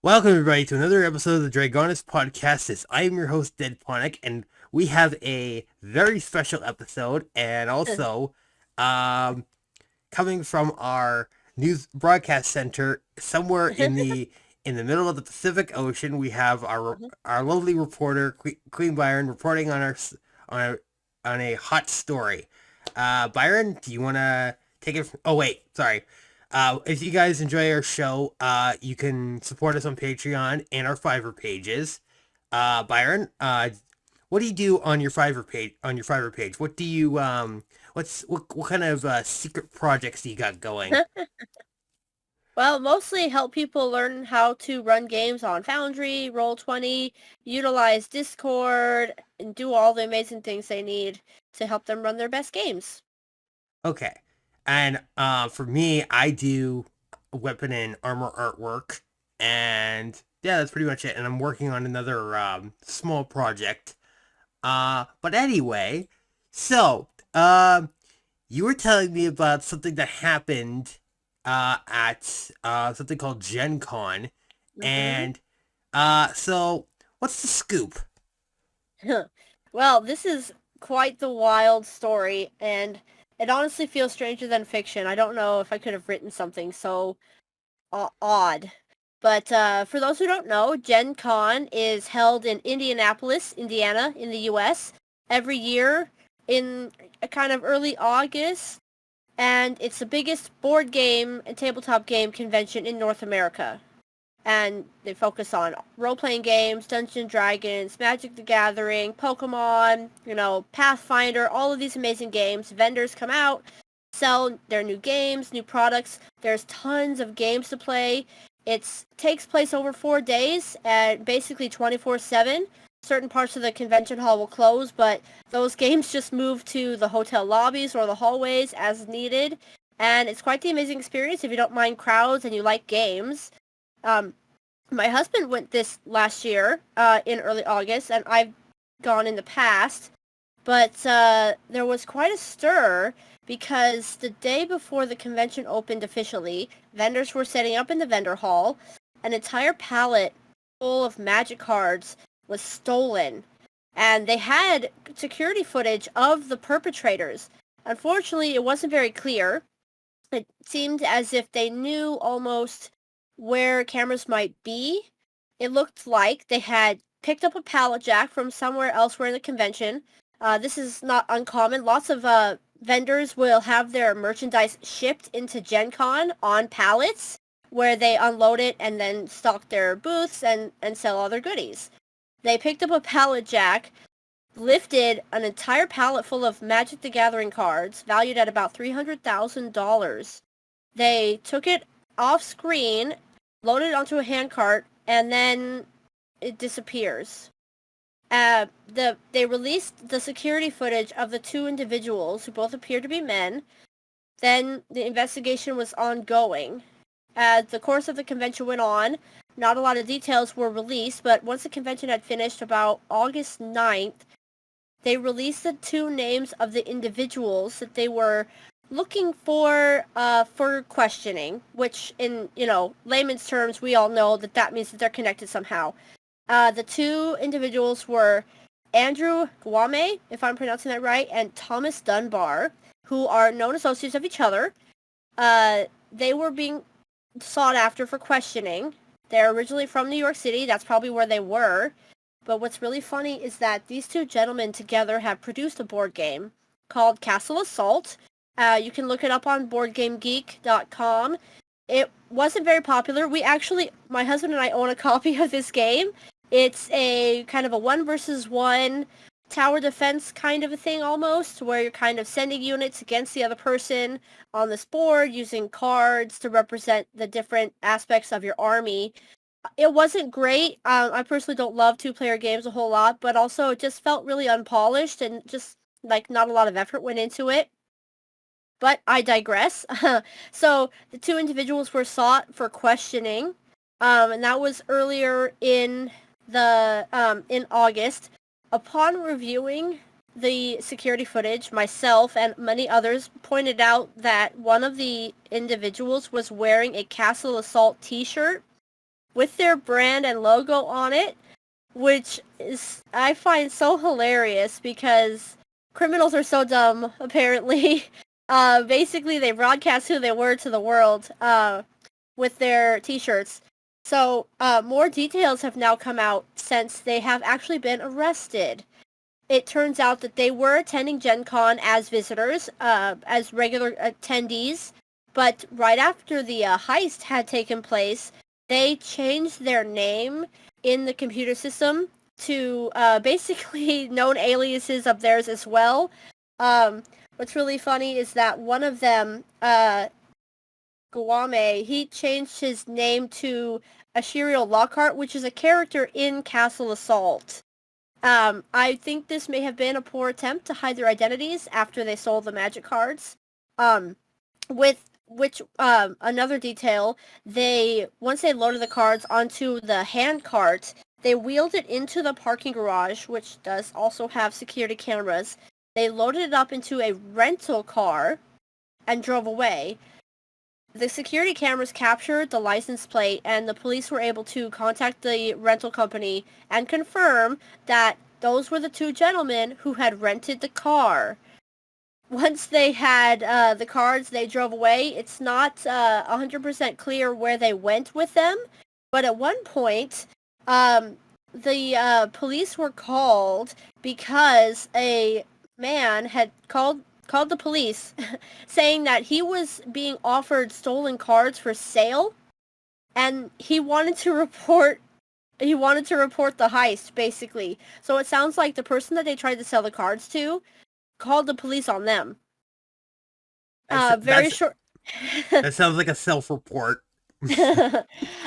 Welcome everybody to another episode of the Dragonus Podcastus. I am your host, Deadponic, and we have a very special episode, and also, um, coming from our news broadcast center somewhere in the middle of the Pacific Ocean, we have our lovely reporter Queen Byron reporting on on a on a hot story. Byron, do you want to take it? Oh wait, sorry. If you guys enjoy our show, you can support us on Patreon and our Fiverr pages. Byron, what do you do on your Fiverr page? What do you what kind of secret projects do you got going? Well, mostly help people learn how to run games on Foundry, Roll20, utilize Discord, and do all the amazing things they need to help them run their best games. Okay, and for me, I do weapon and armor artwork, and yeah, that's pretty much it. And I'm working on another small project. But anyway, so you were telling me about something that happened at something called GenCon, Mm-hmm. and so what's the scoop? Well, this is quite the wild story, and it honestly feels stranger than fiction. I don't know if I could have written something so odd. But for those who don't know, Gen Con is held in Indianapolis, Indiana, in the U.S. every year in a kind of early August, and it's the biggest board game and tabletop game convention in North America. And they focus on role-playing games, Dungeons & Dragons, Magic the Gathering, Pokemon, Pathfinder, all of these amazing games. Vendors come out, sell their new games, new products. There's tons of games to play. It takes place over 4 days and basically 24/7. Certain parts of the convention hall will close, but those games just move to the hotel lobbies or the hallways as needed. And it's quite the amazing experience if you don't mind crowds and you like games. Um, my husband went this last year in early August, and I've gone in the past. But there was quite a stir because the day before the convention opened officially, vendors were setting up in the vendor hall. An entire pallet full of Magic cards was stolen, and they had security footage of the perpetrators. Unfortunately, it wasn't very clear. It seemed as if they knew almost where cameras might be. It looked like they had picked up a pallet jack from somewhere elsewhere in the convention. This is not uncommon. Lots of vendors will have their merchandise shipped into Gen Con on pallets where they unload it and then stock their booths and sell all their goodies. They picked up a pallet jack, lifted an entire pallet full of Magic the Gathering cards valued at about $300,000. They took it off screen, loaded it onto a handcart, and then it disappears. They released the security footage of the two individuals who both appeared to be men. Then the investigation was ongoing. As the course of the convention went on, not a lot of details were released, but once the convention had finished about August 9th, they released the two names of the individuals that they were looking for questioning, which in, layman's terms, we all know that means that they're connected somehow. The two individuals were Andrew Guame, if I'm pronouncing that right, and Thomas Dunbar, who are known associates of each other. They were being sought after for questioning. They're originally from New York City. That's probably where they were. But what's really funny is that these two gentlemen together have produced a board game called Castle Assault. You can look it up on BoardGameGeek.com. It wasn't very popular. My husband and I own a copy of this game. It's a kind of a 1 versus 1 tower defense kind of a thing almost, where you're kind of sending units against the other person on this board using cards to represent the different aspects of your army. It wasn't great. I personally don't love two-player games a whole lot, but also it just felt really unpolished and just like not a lot of effort went into it. But I digress. So the two individuals were sought for questioning, and that was earlier in August. Upon reviewing the security footage, myself and many others pointed out that one of the individuals was wearing a Castle Assault t-shirt. with their brand and logo on it, which is I find so hilarious because criminals are so dumb, apparently. Basically, they broadcast who they were to the world with their t-shirts. So, more details have now come out since they have actually been arrested. It turns out that they were attending GenCon as visitors, as regular attendees, but right after the heist had taken place, they changed their name in the computer system to basically known aliases of theirs as well. What's really funny is that one of them, Guame, he changed his name to Ashirio Lockhart, which is a character in Castle Assault. I think this may have been a poor attempt to hide their identities after they sold the magic cards. With which, another detail, once they loaded the cards onto the hand cart, they wheeled it into the parking garage, which does also have security cameras. They loaded it up into a rental car and drove away. The security cameras captured the license plate, and the police were able to contact the rental company and confirm that those were the two gentlemen who had rented the car. Once they had the cards, they drove away. It's not 100% clear where they went with them, but at one point, the police were called because a man had called the police saying that he was being offered stolen cards for sale, and he wanted to report the heist, basically. So it sounds like the person that they tried to sell the cards to called the police on them. Short. That sounds like a self-report.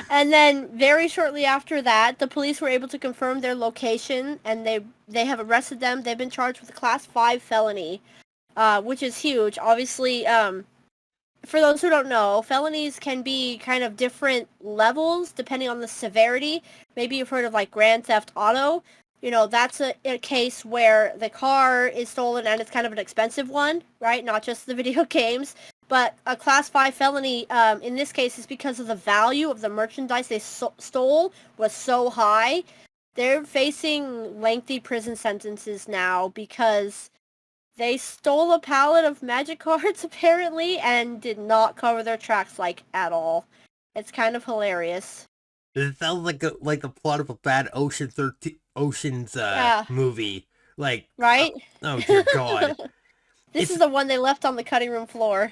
And then very shortly after that, the police were able to confirm their location, and they have arrested them. They've been charged with a Class 5 felony. Which is huge. Obviously, for those who don't know, felonies can be kind of different levels depending on the severity. Maybe you've heard of like Grand Theft Auto. You know, that's a case where the car is stolen and it's kind of an expensive one, right? Not just the video games. But a Class 5 felony, in this case, is because of the value of the merchandise they stole was so high. They're facing lengthy prison sentences now because they stole a pallet of magic cards, apparently, and did not cover their tracks, like, at all. It's kind of hilarious. It sounds like the plot of a bad Ocean's movie. Like, right? Oh dear God. This is the one they left on the cutting room floor.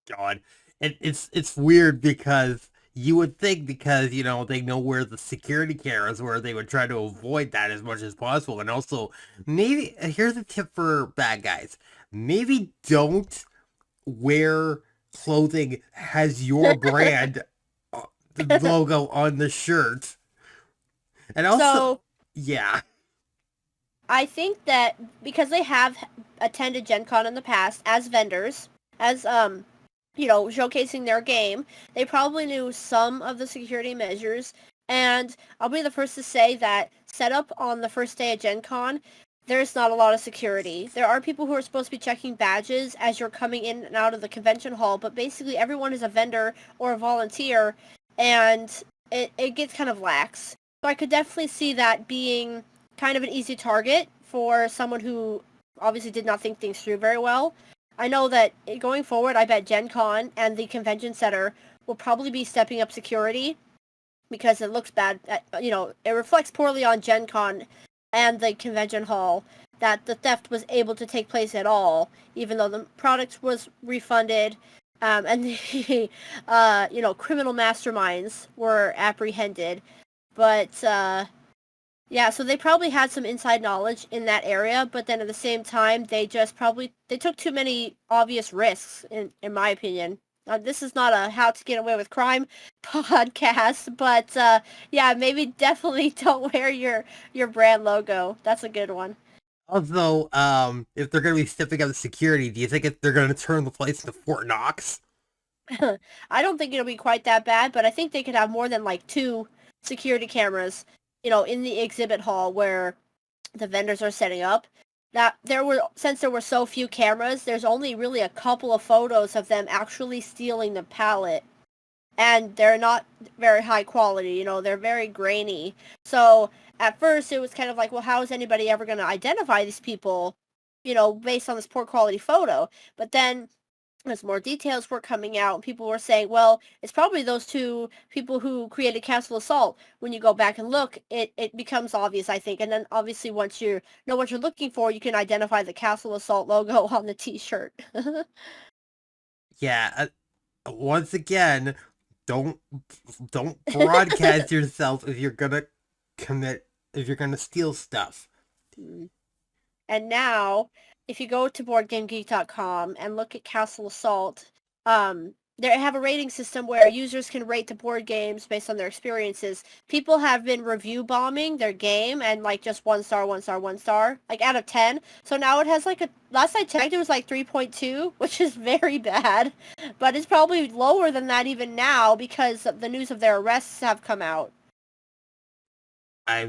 God. It's weird because you would think, because, you know, they know where the security cameras were, they would try to avoid that as much as possible. And also, maybe, here's a tip for bad guys. Maybe don't wear clothing has your brand the logo on the shirt. And also, yeah. I think that because they have attended Gen Con in the past as vendors, as, you know, showcasing their game, they probably knew some of the security measures, and I'll be the first to say that set up on the first day of Gen Con, there's not a lot of security. There are people who are supposed to be checking badges as you're coming in and out of the convention hall, but basically everyone is a vendor or a volunteer, and it gets kind of lax. So I could definitely see that being kind of an easy target for someone who obviously did not think things through very well. I know that going forward, I bet Gen Con and the convention center will probably be stepping up security because it looks bad. You know, it reflects poorly on Gen Con and the convention hall that the theft was able to take place at all, even though the product was refunded, and the, you know, criminal masterminds were apprehended. But, yeah, so they probably had some inside knowledge in that area, but then at the same time, they took too many obvious risks, in my opinion. This is not a how to get away with crime podcast, but yeah, maybe definitely don't wear your brand logo. That's a good one. Also, if they're going to be stepping up the security, do you think they're going to turn the place into Fort Knox? I don't think it'll be quite that bad, but I think they could have more than like 2 security cameras, you know, in the exhibit hall where the vendors are setting up. That since there were so few cameras, there's only really a couple of photos of them actually stealing the pallet. and they're not very high quality. You know, they're very grainy. So at first it was kind of like, well, how is anybody ever going to identify these people, you know, based on this poor quality photo? But then as more details were coming out, people were saying, well, it's probably those two people who created Castle Assault. When you go back and look, it becomes obvious, I think. And then obviously once you know what you're looking for, you can identify the Castle Assault logo on the t-shirt. Yeah, once again, don't broadcast yourself if you're gonna steal stuff. And now, if you go to BoardGameGeek.com and look at Castle Assault, they have a rating system where users can rate the board games based on their experiences. People have been review bombing their game and like just 1 star, 1 star, 1 star, like out of 10. So now it has like last I checked, it was like 3.2, which is very bad. But it's probably lower than that even now because the news of their arrests have come out. I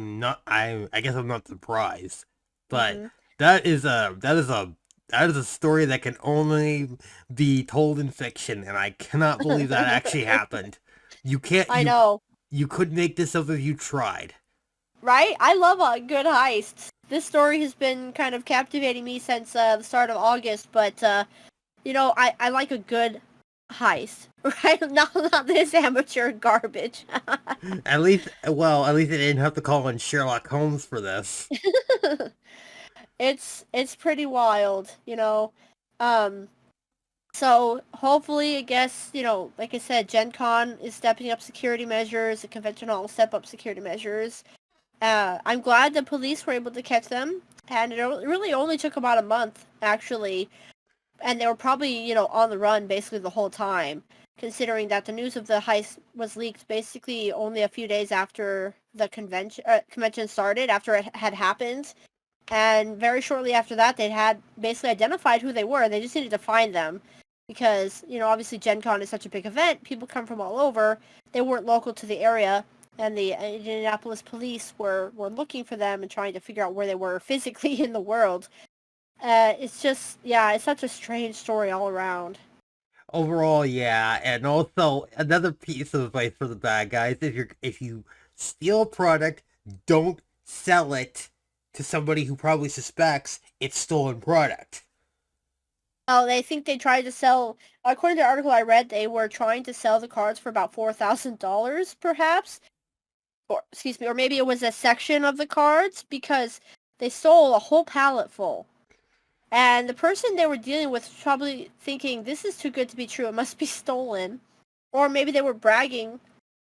guess I'm not surprised, but that is a story that can only be told in fiction, and I cannot believe that actually happened. You can't. I know. You could make this up if you tried. Right? I love a good heist. This story has been kind of captivating me since the start of August, but you know, I like a good heist, right? Not this amateur garbage. At least they didn't have to call in Sherlock Holmes for this. It's pretty wild, you know. So hopefully, I guess, you know, like I said, GenCon is stepping up security measures. The convention hall will step up security measures. I'm glad the police were able to catch them, and it really only took about a month, actually. And they were probably, you know, on the run basically the whole time, considering that the news of the heist was leaked basically only a few days after the convention started, after it had happened. And very shortly after that, they had basically identified who they were. They just needed to find them because, you know, obviously Gen Con is such a big event. People come from all over. They weren't local to the area. And the Indianapolis police were looking for them and trying to figure out where they were physically in the world. It's just, yeah, it's such a strange story all around. Overall, yeah, and also another piece of advice for the bad guys: if you steal a product, don't sell it to somebody who probably suspects it's stolen product. Oh, they think they tried to sell, according to the article I read, they were trying to sell the cards for about $4,000, perhaps. Or, excuse me, or maybe it was a section of the cards, because they stole a whole pallet full. And the person they were dealing with was probably thinking, this is too good to be true, it must be stolen. Or maybe they were bragging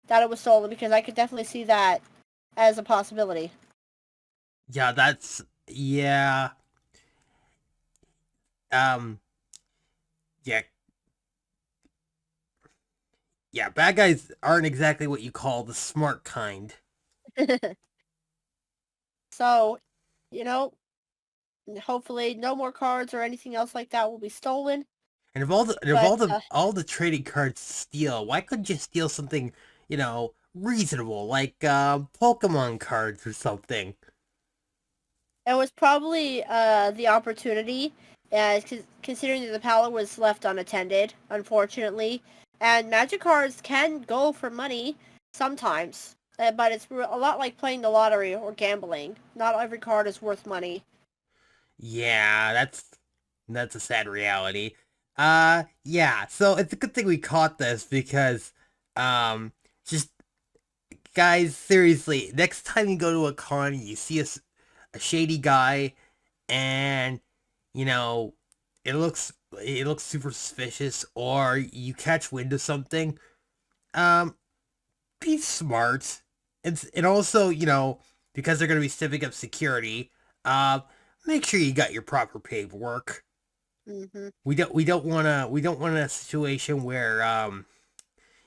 that it was stolen, because I could definitely see that as a possibility. Yeah, yeah. Yeah. Yeah, bad guys aren't exactly what you call the smart kind. So, you know, hopefully no more cards or anything else like that will be stolen. And if all the trading cards steal, why couldn't you steal something, you know, reasonable, like Pokemon cards or something? It was probably the opportunity, considering that the pallet was left unattended, unfortunately. And magic cards can go for money sometimes, but it's a lot like playing the lottery or gambling. Not every card is worth money. Yeah, that's a sad reality. Yeah, so it's a good thing we caught this because, just guys, seriously, next time you go to a con, you see a shady guy, and you know it looks super suspicious, or you catch wind of something. Um, be smart, and also, you know, because they're gonna be stepping up security. Make sure you got your proper paperwork. Mm-hmm. We don't want a situation where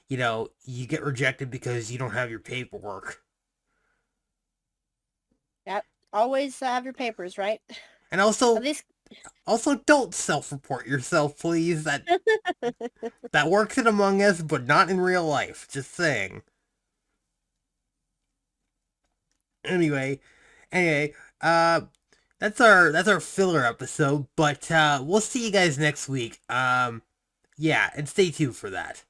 you know, you get rejected because you don't have your paperwork. Yep. Always have your papers, right? And At least. also don't self-report yourself, please. That works in Among Us, but not in real life. Just saying. Anyway, anyway, that's our filler episode, but we'll see you guys next week. Yeah, and stay tuned for that.